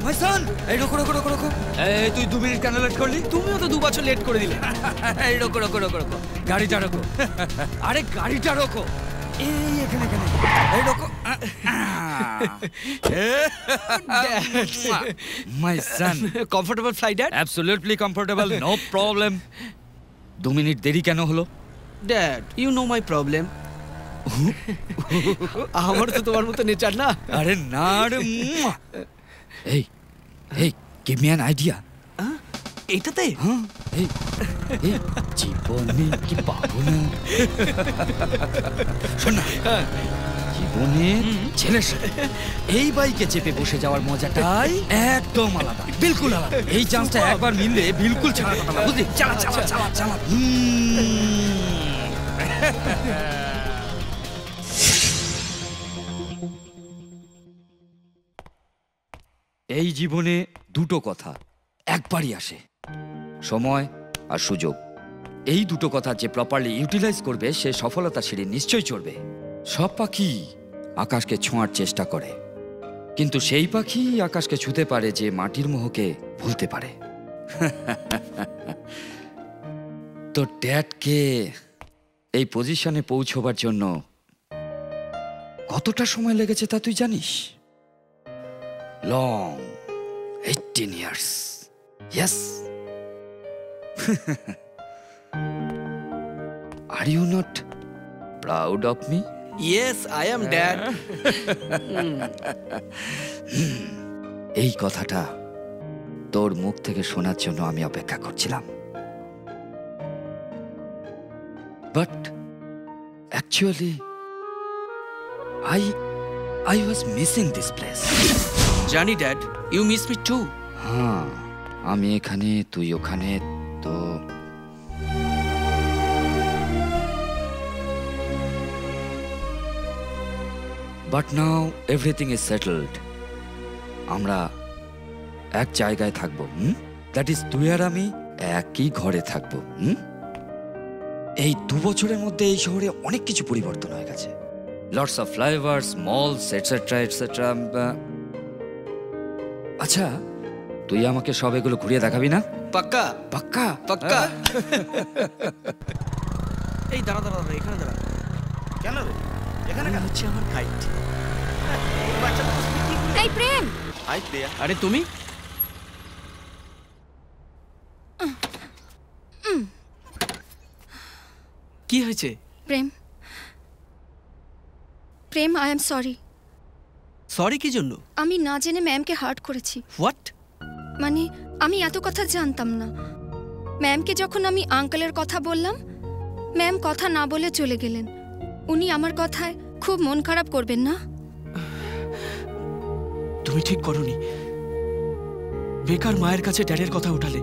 মাই সন, এই রোকো রোকো রোকো রোকো। এই তুই 2 মিনিট কেন লেট করলি? তুমিও তো 2 বছর লেট করে দিলে। এই রোকো রোকো রোকো রোকো, গাড়িটা রোকো। আরে গাড়িটা রোকো, এই এখানে এখানে, এই রোকো। My son, comfortable flight dad? Absolutely comfortable, no problem. 2 minute দেরি কেন হলো? Dad, you know my problem. আমার তো তোমার মতো নেচার না। আরে না রে। এই এই গিভ মি অ্যান আইডিয়া। এটাতে? হ্যাঁ, এই এই জীবনে কি পাবো না? শোন না, জীবনে ছেলের সাথে এই বাইকে চেপে বসে যাওয়ার মজাটাই একদম আলাদা, বিলকুল আলাদা। এই চান্সটা একবার মিললে বিলকুল ছাড়ার কথা না, বুঝলি? চালা চালা চালা চালা। এই জীবনে দুটো কথা একবারই আসে, সময় আর সুযোগ। এই দুটো কথা যে প্রপারলি ইউটিলাইজ করবে সে সফলতা সিঁড়ি নিশ্চয়ই চড়বে। সব পাখি আকাশকে ছোঁয়ার চেষ্টা করে, কিন্তু সেই পাখি আকাশকে ছুঁতে পারে যে মাটির মোহকে ভুলতে পারে। তো ড্যাডকে এই পজিশনে পৌঁছবার জন্য কতটা সময় লেগেছে তা তুই জানিস? Long 18 years. Yes. Are you not proud of me? Yes, I am dad. এই কথাটা তোর মুখ থেকে শোনার জন্য আমি অপেক্ষা করছিলাম। But actually I was missing this place. জানি dad, you miss me too. হ্যাঁ, আমি এখানে তুই ওখানে, তো but now everything is settled. আমরা এক জায়গায় থাকবো, দ্যাট ইজ তুই আর আমি একই ঘরে থাকবো। এই 2 বছরের মধ্যে এই শহরে অনেক কিছু পরিবর্তন হয়ে গেছে। Lots of flyovers, malls, etcetera etcetera. আচ্ছা, তুই আমাকে সব এগুলো ঘুরিয়ে দেখাবি না? পাক্কা পাক্কা পাক্কা। এই দাঁড়া দাঁড়া দাঁড়া, এখানে দাঁড়া। কেন রে এখানে কেন? হচ্ছে আমার হাইট। এই বাচ্চাটা তো speed কি করে? এই প্রেম, হাই প্রিয়া। আরে তুমি? কি হয়েছে? প্রেম, প্রেম, আই এম সরি। সরি কি জন্য? আমি না জেনে ম্যামকে হার্ট করেছি। হোয়াট? মানে আমি এত কথা জানতাম না। ম্যামকে যখন আমি আঙ্কেলের কথা বললাম, ম্যাম কথা না বলে চলে গেলেন। উনি আমার কথায় খুব মন খারাপ করবেন না? তুমি ঠিক করনি, বেকার মায়ের কাছে ড্যাডের কথা উঠালে।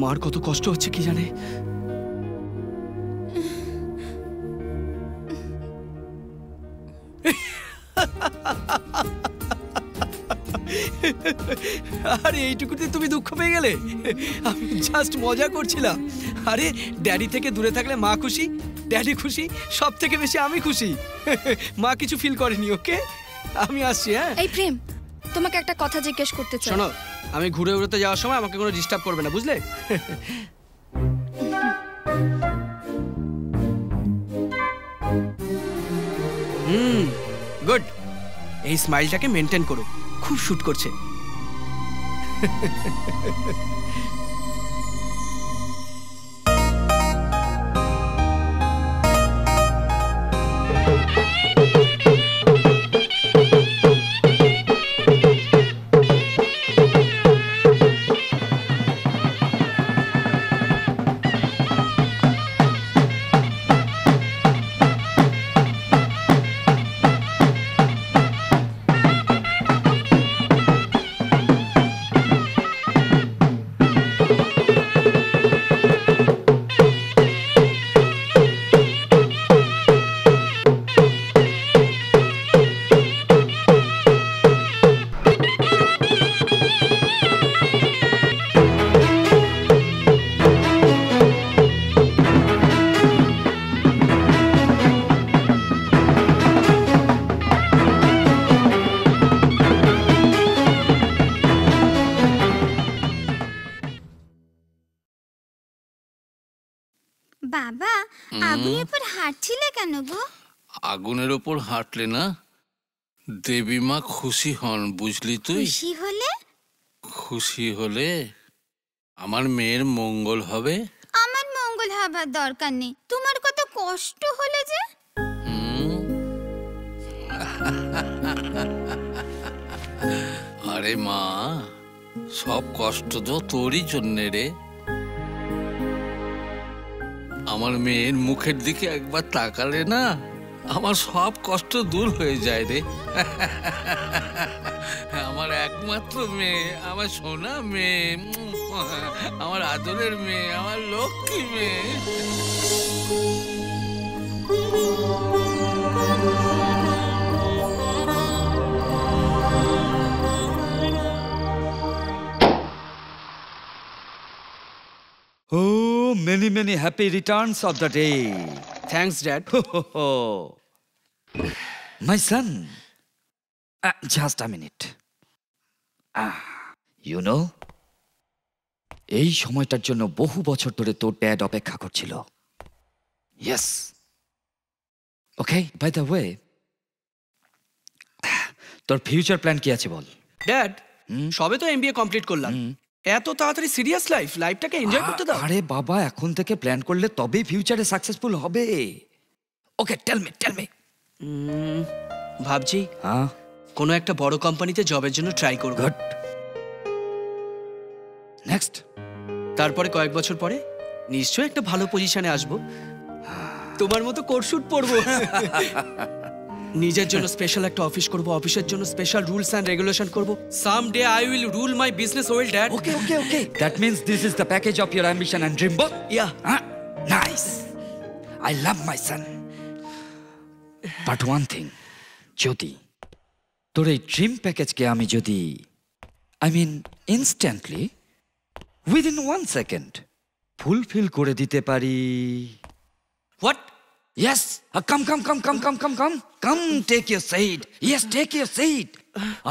মার কত কষ্ট হচ্ছে কি জানে। আরে এইটুকুতে তুমি দুঃখ পেয়ে গেলে? আমি জাস্ট মজা করছিলাম। আরে ড্যাডি থেকে দূরে থাকলে মা খুশি, ড্যাডি খুশি, সব থেকে বেশি আমি খুশি। মা কিছু ফিল করেনি। ওকে, আমি আসছি। হ্যাঁ এই প্রেম, তোমাকে একটা কথা জিজ্ঞেস করতে চাই। শোনো, আমি ঘুরে উড়তে যাওয়ার সময় আমাকে কোনো ডিস্টার্ব করবে না, বুঝলে? গুড। এই স্মাইলটাকে মেনটেন করো, খুব শুট করছে। বাবা আগুনের উপর হাঁটছিলে কেন গো? আগুনের ওপর হাঁটলে না দেবী মা খুশি হন, বুঝলি তুই? খুশি হলে? খুশি হলে আমার মেয়ের মঙ্গল হবে। আমার মঙ্গল হবার দরকার নেই, তোমার কত কষ্ট হলে যে। আরে মা, সব কষ্ট তো তোরই জন্যে রে। আমার মেয়ের মুখের দিকে একবার তাকালে না আমার সব কষ্ট দূর হয়ে যায় রে। আমার একমাত্র মেয়ে, আমার সোনা মেয়ে, আমার আদরের মেয়ে, আমার লক্ষ্মী মেয়ে। Oh, many, many happy returns of the day. Thanks dad. My son, just a minute. You know, এই সময়টার জন্য বহু বছর ধরে তোর ড্যাড অপেক্ষা করছিল। Yes. Okay, by the way, তোর ফিউচার প্ল্যান কি আছে বল? ড্যাড, সবে তো এমবিএ কমপ্লিট করলাম, এত তাড়াতাড়ি সিরিয়াস লাইফটাকে এনজয় করতে দাও। আরে বাবা, এখন থেকে প্ল্যান করলে তবেই ফিউচারে সাকসেসফুল হবে। ওকে, টেল মি। ভাবছি হ্যাঁ, কোনো একটা বড় কোম্পানিতে জবের জন্য ট্রাই করব। গুড। নেক্সট? তারপরে কয়েক বছর পরে নিশ্চয়ই একটা ভালো পজিশনে আসব, তোমার মতো কোটশুট পরবো। নিজের জন্য স্পেশাল একটা অফিস করব, অফিসের জন্য স্পেশাল রুলস এন্ড রেগুলেশন করব। Someday I will rule my business well dad. Okay. That means this is the package of your ambition and dream book? Yeah. Nice. I love my son. But one thing, যদি তোর এই dream প্যাকেজকে আমি যদি instantly, within 1 second, fulfil করে দিতে পারি। What? Yes. Come, take your seat. Yes, take your seat.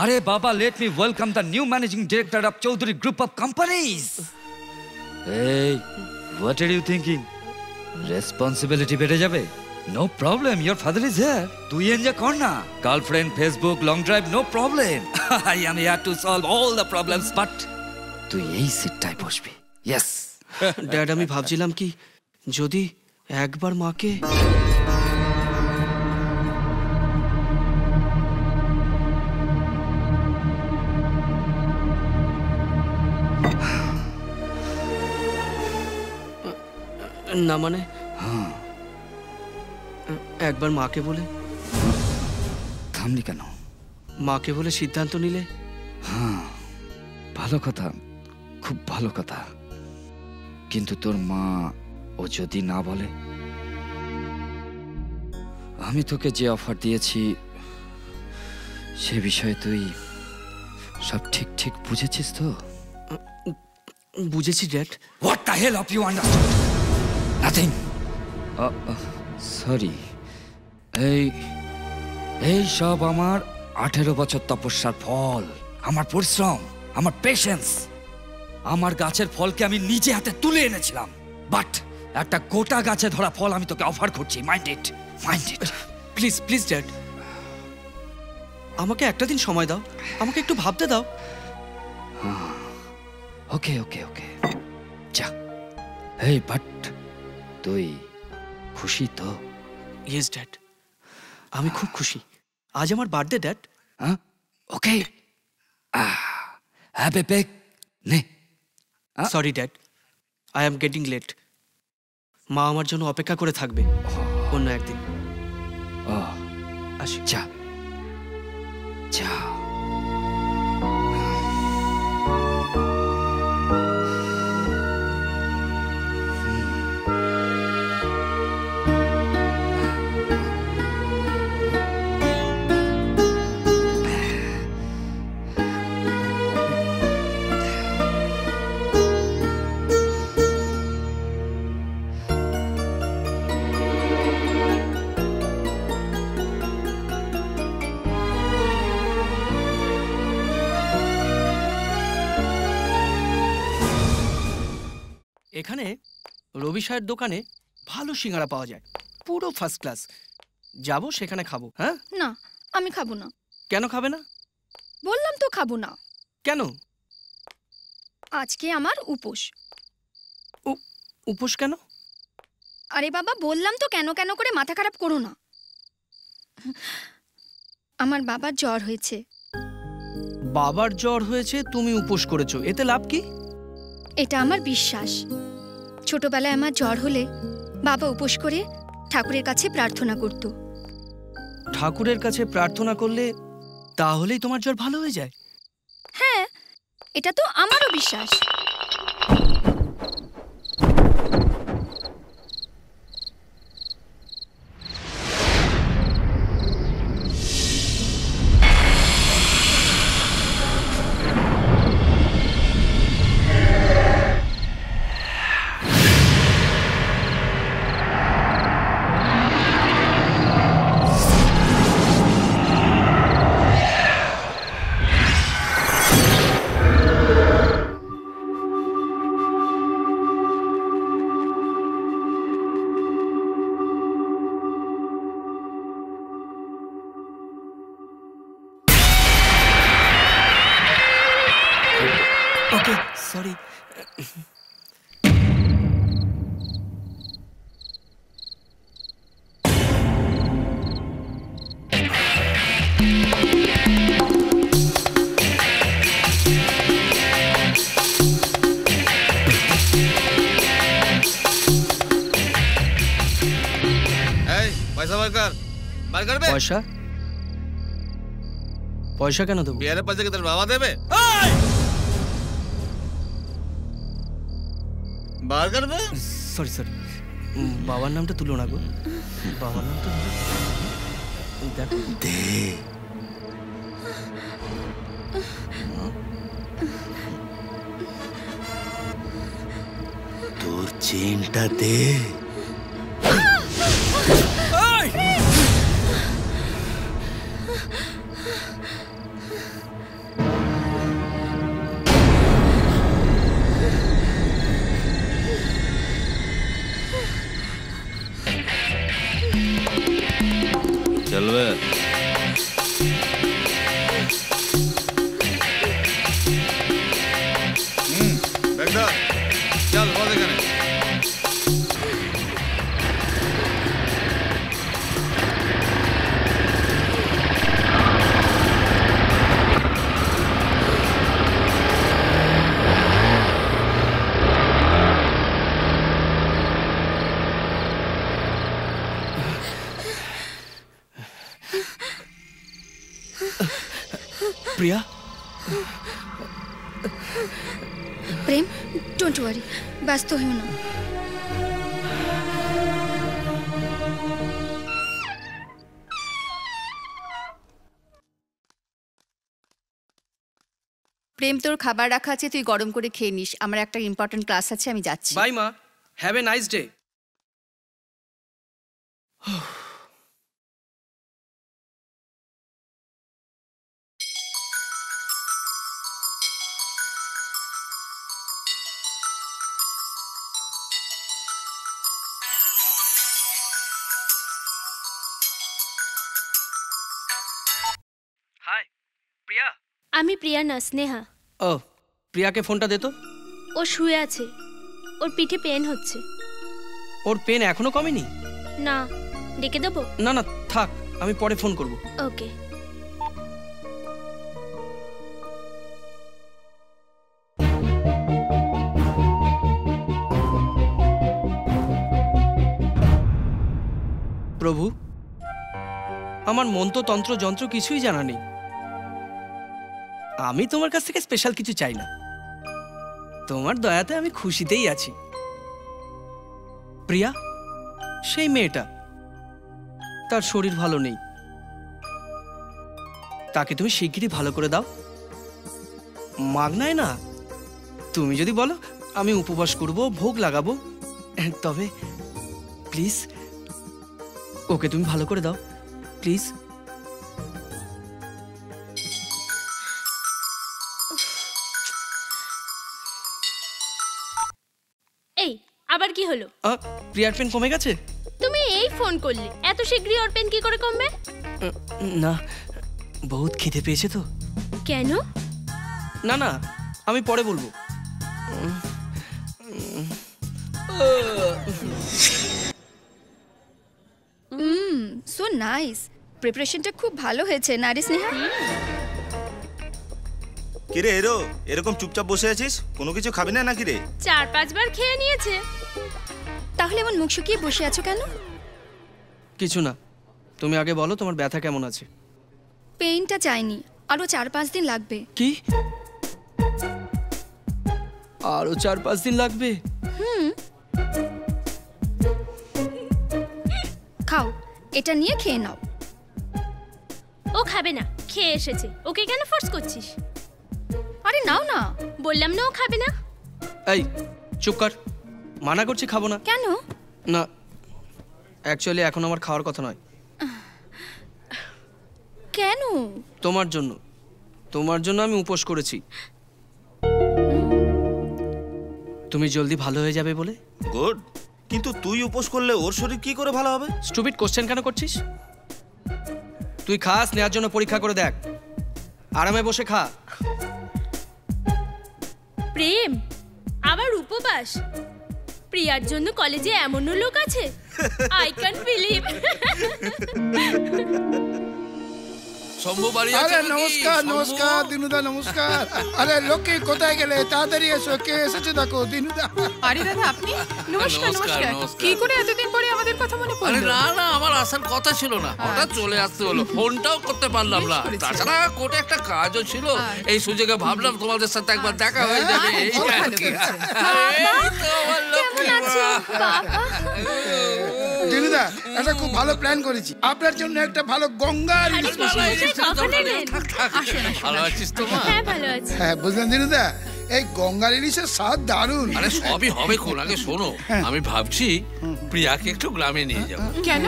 Arey Baba, let me welcome the new managing director of Chaudhary Group of Companies. Hey, what are you thinking? Responsibility বেড়ে যাবে? No problem, your father is here. তুই enjoy কর না। Girlfriend, Facebook, long drive, no problem. I am here to solve all the problems, but তুই এই সিটটায় বসবি। Yes. Dad, আমি ভাবছিলাম কি যদি একবার মাকে না, মানে একবার মাকে বলে থামলি কেন? মাকে বলে সিদ্ধান্ত নিলে। ভালো কথা, খুব ভালো কথা, কিন্তু তোর মা ও যদি না বলে? আমি তোকে যে অফার দিয়েছি সে বিষয়ে তুই সব ঠিক বুঝেছিস তো? বুঝেছি dad. What the hell have you understood? Nothing. Sorry. এই সব আমার 18 বছর তপস্যার ফল, আমার পরিশ্রম, আমার পেশেন্স, আমার গাছের ফলকে আমি নিজে হাতে তুলে এনেছিলাম। বাট একটা গোটা গাছে ধরা ফল আমি তোকে অফার করছি। Mind it. প্লিজ ড্যাড, আমাকে একটা দিন সময় দাও, আমাকে একটু ভাবতে দাও। ওকে যা। এই বাট তুই খুশি তো? ইয়েস ড্যাড, আমি খুব খুশি। আজ আমার বার্থডে ড্যাড। ওকে, হ্যাপি পেক নে। Sorry dad, I am getting late. মা আমার জন্য অপেক্ষা করে থাকবে অন্য একদিন। আসি। যা। এখানে রবি সাহের দোকানে ভালো সিঙ্গারা পাওয়া যায়, পুরো ফার্স্ট ক্লাস। যাবো সেখানে খাবো। হ্যাঁ, না, আমি খাবো না। কেন খাবে না? বললাম তো খাবো না। কেন? আজকে আমার উপোস। উপোস কেন? আরে বাবা, বললাম তো কেন কেন করে মাথা খারাপ করো না। আমার বাবার জ্বর হয়েছে। বাবার জ্বর হয়েছে, তুমি উপোস করেছো, এতে লাভ কি? এটা আমার বিশ্বাস। ছোটবেলায় আমার জ্বর হলে বাবা উপোস করে ঠাকুরের কাছে প্রার্থনা করত। ঠাকুরের কাছে প্রার্থনা করলে তাহলেই তোমার জ্বর ভালো হয়ে যায়? হ্যাঁ, এটা তো আমারও বিশ্বাস। ওকে, সরি। এই পয়সা বার করবে। পয়সা? পয়সা কেন দেবো? বিয়ারের পয়সা কি তোর বাবা দেবে? বার করবে। সরি সরি, বাবার নামটা তুলো না গো, বাবার নামটা দেখো। দে তোর চেনটা দে। চলবে। চল বল এখানে। প্রিয়া, প্রেম, ডোন্ট ওয়ারি, ব্যস্ত হইও না। প্রেম, তোর খাবার রাখা আছে, তুই গরম করে খেয়ে নিস। আমার একটা ইম্পর্টেন্ট ক্লাস আছে, আমি যাচ্ছি। বাই মা, have a nice day. Hi Priya. আমি প্রিয়া না, স্নেহা। ও, প্রিয়াকে ফোনটা দে তো। ও শুয়ে আছে, ওর পিঠে পেন হচ্ছে। ওর পেন এখনো কমেনি? না, ডেকে দেবো? না না থাক, আমি পরে ফোন করব। ওকে। প্রভু, আমার মন্ত্রতন্ত্র যন্ত্র কিছুই জানা নেই। আমি তোমার কাছ থেকে স্পেশাল কিছু চাই না, তোমার দয়াতে আমি খুশিতেই আছি। প্রিয়া, সেই মেয়েটা, তার শরীর ভালো নেই, তাকে তুমি শিগগিরই ভালো করে দাও। মাগনায় না, তুমি যদি বলো আমি উপবাস করব, ভোগ লাগাবো, তবে প্লিজ ওকে তুমি ভালো করে দাও, প্লিজ। এই, আবার কি হলো? হলো? প্রিয়ার পেন কমে গেছে? তুমি এই ফোন করলে, এত শীঘ্রই ওর পেন কি করে কমবে? না, বহুত খিদে পেয়েছে তো। কেন? না না, আমি পরে বলবো। সো নাইস, প্রিপারেশনটা খুব ভালো হয়েছে না রে স্নেহা? কিরে এরো, এরকম চুপচাপ বসে আছিস? কোনো কিছু খাবি না নাকি রে? 4-5 বার খেয়ে নিয়েছে। তাহলে এমন মুখ শুকিয়ে বসে আছো কেন? কিছু না, তুমি আগে বলো তোমার ব্যথা কেমন আছে। পেইনটা চাইনি, আরো 4-5 দিন লাগবে। কি? আরো 4-5 দিন লাগবে? খাও, এটা নিয়ে খেয়ে নাও। ও খাবে না, খেয়ে এসেছে, ওকে কেন ফোর্স করছিস? আরে নাও না। বললাম না ও খাবে না। এই চুপ কর, মানা করছি খাবো না। কেন? না, অ্যাকচুয়ালি এখন আমার খাওয়ার কথা নয়। কেন? তোমার জন্য, তোমার জন্য আমি উপোস করেছি। তুমি জলদি ভালো হয়ে যাবে বলে। গুড, কিন্তু তুই উপোস করলে ওর শরীর কি করে ভালো হবে? স্টুপিড কোশ্চেন কেন করছিস? তুই খাস, নেওয়ার জন্য পরীক্ষা করে দেখ। আরামে বসে খা। প্রেম আবার উপবাস? প্রিয়ার জন্য কলেজে এমনও লোক আছে? I can't believe. শম্ভু বাড়ি আছে আরে নাকি? নমস্কার শম্ভু? নমস্কার দিনুদা, নমস্কার। আরে লোকে কোথায় গেলে? তাড়াতাড়ি এসো, কে এসেছে দেখো। দিনুদা, আরে দাদা আপনি? নমস্কার নমস্কার, নমস্কার। নমস্কার। কি করে এতদিন পরে আমাদের কথা মনে আরে পড়লো? না না, আমার আসার কথা ছিল না, হঠাৎ চলে আসতে হলো, ফোনটাও করতে পারলাম না। বেশ করেছো। তাছাড়া কোর্টে একটা কাজও ছিল, এই সুযোগে ভাবলাম তোমাদের সাথে একবার দেখা হয়ে যাবে। এই খুব আর ভালো কি। করেছো। এই তো আমার লক্ষ্মী মা। দিনুদা একটা খুব ভালো প্ল্যান করেছি। আপনার জন্য একটা ভালো গঙ্গার ইলিশ মাছ। না, না, এই জিনিসটা কখন দরকার নেই। এলেন? থাক, থাক। ভালো আছিস তো মা? হ্যাঁ ভালো আছে। হ্যাঁ বুঝলেন দিনুদা, এই গঙ্গার ইলিশের স্বাদ দারুণ। আরে সবই হবে কোন, আগে শোনো, আমি ভাবছি প্রিয়াকে একটু গ্রামে নিয়ে যাবো। কেন?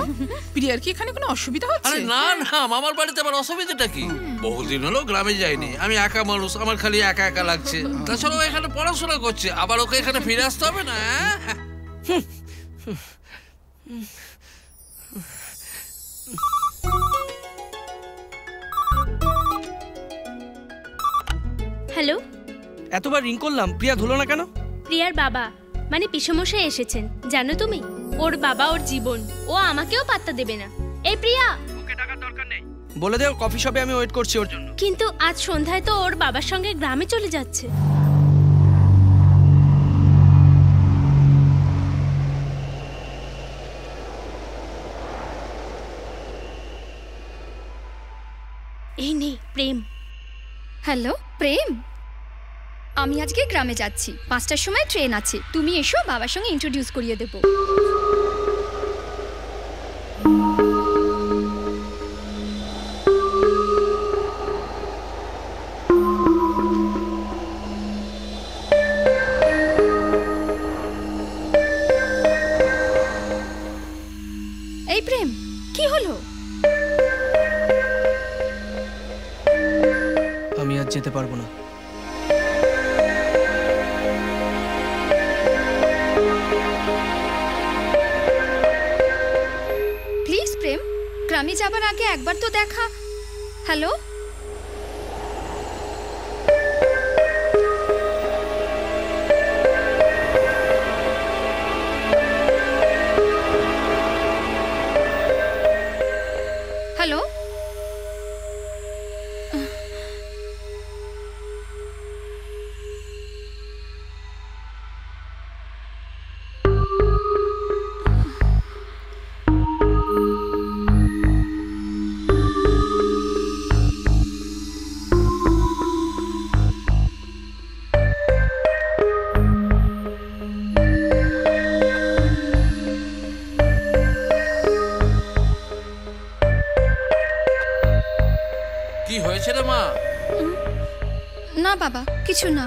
প্রিয়ার কি এখানে কোনো অসুবিধা হচ্ছে? আরে না না, মামার বাড়িতে আবার অসুবিধাটা কি? বহুদিন হলো গ্রামে যাইনি, আমি একা মানুষ, আমার খালি একা একা লাগছে। তাছাড়া ও এখানে পড়াশোনা করছে, আবার ওকে এখানে ফিরে আসতে হবে না? হ্যালো, এতবার রিং করলাম, প্রিয়া ধুলো না কেন? প্রিয়ার বাবা মানে পিসমশাই এসেছেন, জানো তুমি? ওর বাবা ওর জীবন, ও আমাকেও পাত্তা দেবে না। এই প্রিয়া, ওকে টাকার দরকার নেই, বলে দে কফি শপে আমি ওয়েট করছি ওর জন্য। কিন্তু আজ সন্ধ্যায় তো ওর বাবার সঙ্গে গ্রামে চলে যাচ্ছে। এই নে প্রেম। হ্যালো প্রেম, আমি আজকে গ্রামে যাচ্ছি, 5টার সময় ট্রেন আছে। তুমি এসো, বাবার সঙ্গে ইন্ট্রোডিউস করিয়ে দেবো। এই প্রেম, কি হলো? আমি আজ যেতে পারবো না। প্লিজ প্রেম, গ্রামে যাবার আগে একবার তো দেখা। Hello, hello. কি হয়েছে রে মা? না বাবা, কিছু না।